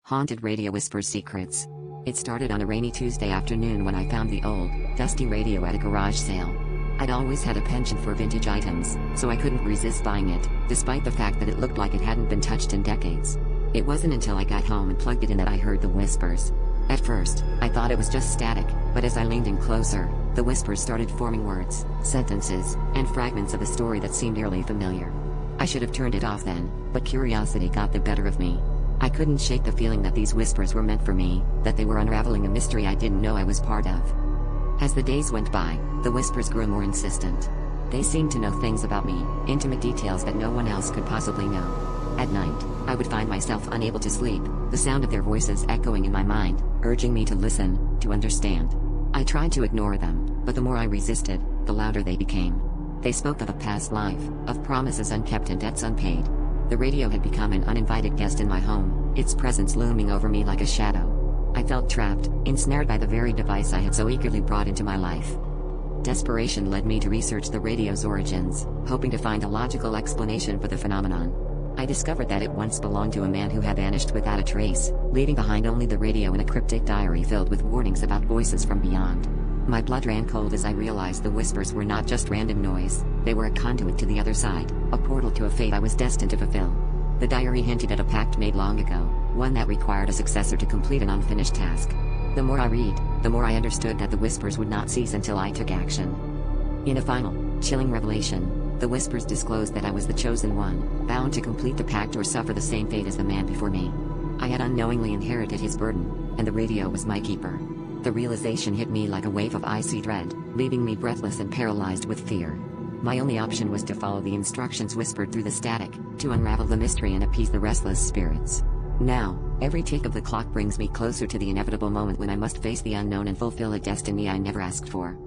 Haunted Radio Whispers Secrets. It started on a rainy Tuesday afternoon when I found the old, dusty radio at a garage sale. I'd always had a penchant for vintage items, so I couldn't resist buying it, despite the fact that it looked like it hadn't been touched in decades. It wasn't until I got home and plugged it in that I heard the whispers. At first, I thought it was just static, but as I leaned in closer, the whispers started forming words, sentences, and fragments of a story that seemed eerily familiar. I should have turned it off then, but curiosity got the better of me. I couldn't shake the feeling that these whispers were meant for me, that they were unraveling a mystery I didn't know I was part of. As the days went by, the whispers grew more insistent. They seemed to know things about me, intimate details that no one else could possibly know. At night, I would find myself unable to sleep, the sound of their voices echoing in my mind, urging me to listen, to understand. I tried to ignore them, but the more I resisted, the louder they became. They spoke of a past life, of promises unkept and debts unpaid. The radio had become an uninvited guest in my home, its presence looming over me like a shadow. I felt trapped, ensnared by the very device I had so eagerly brought into my life. Desperation led me to research the radio's origins, hoping to find a logical explanation for the phenomenon. I discovered that it once belonged to a man who had vanished without a trace, leaving behind only the radio and a cryptic diary filled with warnings about voices from beyond. My blood ran cold as I realized the whispers were not just random noise, they were a conduit to the other side, a portal to a fate I was destined to fulfill. The diary hinted at a pact made long ago, one that required a successor to complete an unfinished task. The more I read, the more I understood that the whispers would not cease until I took action. In a final, chilling revelation, the whispers disclosed that I was the chosen one, bound to complete the pact or suffer the same fate as the man before me. I had unknowingly inherited his burden, and the radio was my keeper. The realization hit me like a wave of icy dread, leaving me breathless and paralyzed with fear. My only option was to follow the instructions whispered through the static, to unravel the mystery and appease the restless spirits. Now, every tick of the clock brings me closer to the inevitable moment when I must face the unknown and fulfill a destiny I never asked for.